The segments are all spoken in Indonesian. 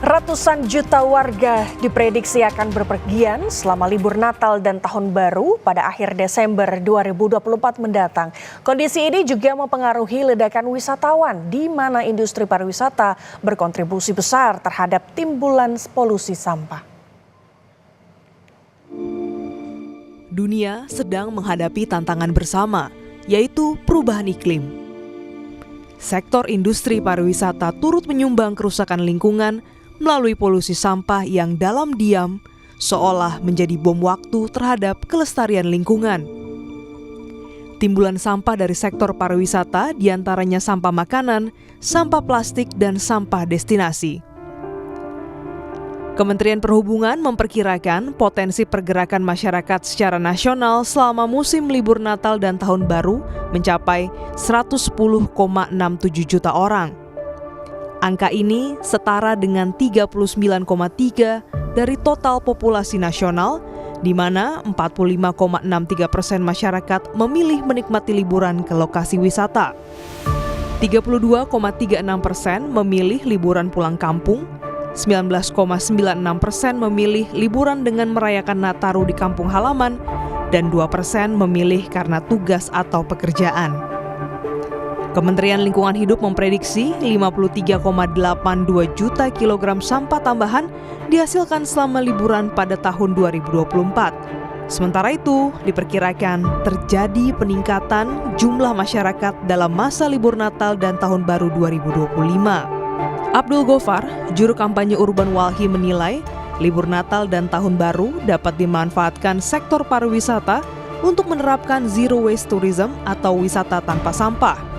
Ratusan juta warga diprediksi akan berpergian selama libur Natal dan Tahun Baru pada akhir Desember 2024 mendatang. Kondisi ini juga mempengaruhi ledakan wisatawan di mana industri pariwisata berkontribusi besar terhadap timbulan polusi sampah. Dunia sedang menghadapi tantangan bersama, yaitu perubahan iklim. Sektor industri pariwisata turut menyumbang kerusakan lingkungan melalui polusi sampah yang dalam diam seolah menjadi bom waktu terhadap kelestarian lingkungan. Timbulan sampah dari sektor pariwisata diantaranya sampah makanan, sampah plastik, dan sampah destinasi. Kementerian Perhubungan memperkirakan potensi pergerakan masyarakat secara nasional selama musim libur Natal dan Tahun Baru mencapai 110,67 juta orang. Angka ini setara dengan 39,3 dari total populasi nasional, di mana 45,63% masyarakat memilih menikmati liburan ke lokasi wisata. 32,36% memilih liburan pulang kampung, 19,96% memilih liburan dengan merayakan Nataru di kampung halaman, dan 2% memilih karena tugas atau pekerjaan. Kementerian Lingkungan Hidup memprediksi 53,82 juta kilogram sampah tambahan dihasilkan selama liburan pada tahun 2024. Sementara itu, diperkirakan terjadi peningkatan jumlah masyarakat dalam masa libur Natal dan Tahun Baru 2025. Abdul Gofar, juru kampanye Urban Walhi menilai, libur Natal dan Tahun Baru dapat dimanfaatkan sektor pariwisata untuk menerapkan zero waste tourism atau wisata tanpa sampah.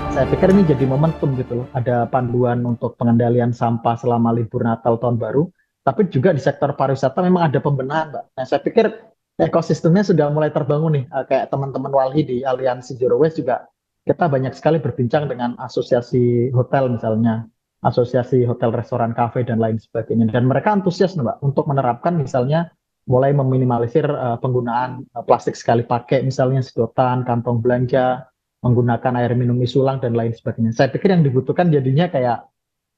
Saya pikir ini jadi momentum gitu loh. Ada panduan untuk pengendalian sampah selama libur Natal Tahun Baru, tapi juga di sektor pariwisata memang ada pembenahan, Mbak. Nah, saya pikir ekosistemnya sudah mulai terbangun nih. Kayak teman-teman Walhi di Aliansi Zero Waste juga kita banyak sekali berbincang dengan asosiasi hotel misalnya, asosiasi hotel, restoran, kafe, dan lain sebagainya. Dan mereka antusias, Mbak, untuk menerapkan misalnya mulai meminimalisir penggunaan plastik sekali pakai, misalnya sedotan, kantong belanja, menggunakan air minum isulang, dan lain sebagainya. Saya pikir yang dibutuhkan jadinya kayak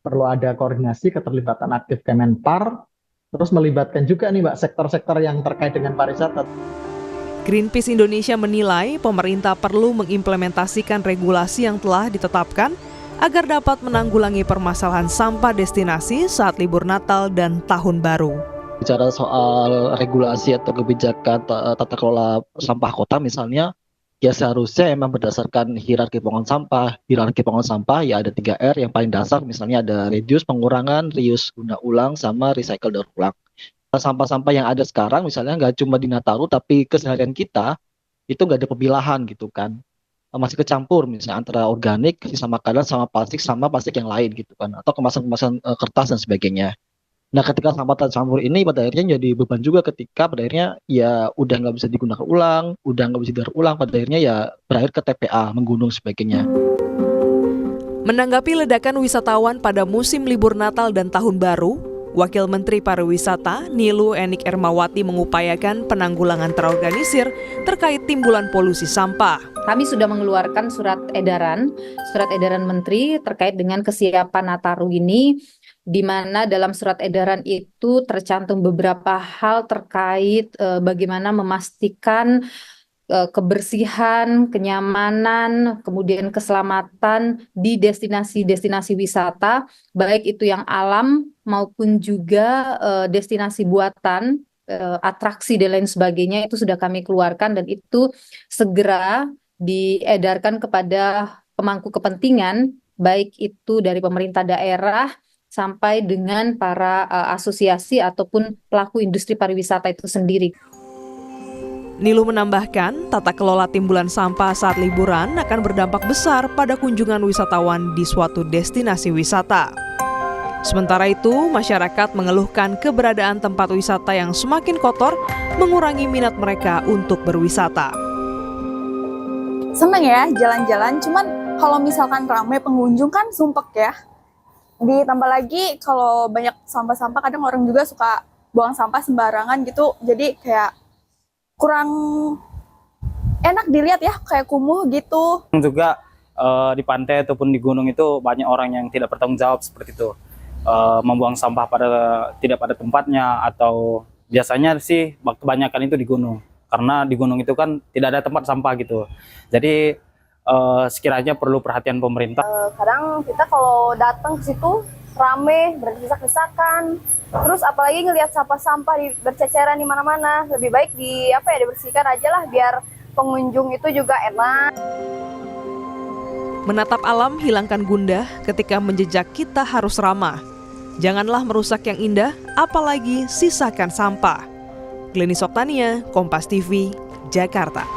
perlu ada koordinasi, keterlibatan aktif Kemenpar, terus melibatkan juga nih Mbak sektor-sektor yang terkait dengan pariwisata. Greenpeace Indonesia menilai pemerintah perlu mengimplementasikan regulasi yang telah ditetapkan agar dapat menanggulangi permasalahan sampah destinasi saat libur Natal dan Tahun Baru. Bicara soal regulasi atau kebijakan tata kelola sampah kota misalnya, ya seharusnya emang berdasarkan hierarki pengolahan sampah. Hierarki pengolahan sampah ya ada 3R, yang paling dasar misalnya ada reduce, pengurangan, reuse, guna ulang, sama recycle, daur ulang. Sampah-sampah yang ada sekarang misalnya nggak cuma di Nataru, tapi keseharian kita itu nggak ada pemilahan gitu kan. Masih kecampur misalnya antara organik, sisa makanan, sama plastik yang lain gitu kan. Atau kemasan-kemasan kertas dan sebagainya. Nah, ketika sampah tercampur ini pada akhirnya jadi beban juga ketika pada akhirnya ya udah nggak bisa digunakan ulang, udah nggak bisa didaur ulang, pada akhirnya ya berakhir ke TPA, menggunung sebagainya. Menanggapi ledakan wisatawan pada musim libur Natal dan Tahun Baru, Wakil Menteri Pariwisata Nilu Enik Ermawati mengupayakan penanggulangan terorganisir terkait timbulan polusi sampah. Kami sudah mengeluarkan surat edaran Menteri terkait dengan kesiapan Nataru ini, di mana dalam surat edaran itu tercantum beberapa hal terkait bagaimana memastikan kebersihan, kenyamanan, kemudian keselamatan di destinasi-destinasi wisata, baik itu yang alam maupun juga destinasi buatan, atraksi dan lain sebagainya, itu sudah kami keluarkan dan itu segera diedarkan kepada pemangku kepentingan, baik itu dari pemerintah daerah sampai dengan para asosiasi ataupun pelaku industri pariwisata itu sendiri. Nilu menambahkan, tata kelola timbulan sampah saat liburan akan berdampak besar pada kunjungan wisatawan di suatu destinasi wisata. Sementara itu, masyarakat mengeluhkan keberadaan tempat wisata yang semakin kotor mengurangi minat mereka untuk berwisata. Seneng ya jalan-jalan, cuman kalau misalkan ramai pengunjung kan sumpek ya. Ditambah lagi kalau banyak sampah-sampah, kadang orang juga suka buang sampah sembarangan gitu, jadi kayak kurang enak dilihat ya, kayak kumuh gitu. Juga di pantai ataupun di gunung itu banyak orang yang tidak bertanggung jawab seperti itu. membuang sampah tidak pada tempatnya, atau biasanya sih kebanyakan itu di gunung, karena di gunung itu kan tidak ada tempat sampah gitu. Jadi sekiranya perlu perhatian pemerintah. Kadang kita kalau datang ke situ rame, berdesak-desakan, terus apalagi ngelihat sampah-sampah berceceran di mana-mana. Lebih baik dibersihkan aja lah, biar pengunjung itu juga enak. Menatap alam hilangkan gundah, ketika menjejak kita harus ramah. Janganlah merusak yang indah, apalagi sisakan sampah. Glenny Soktania, Kompas TV, Jakarta.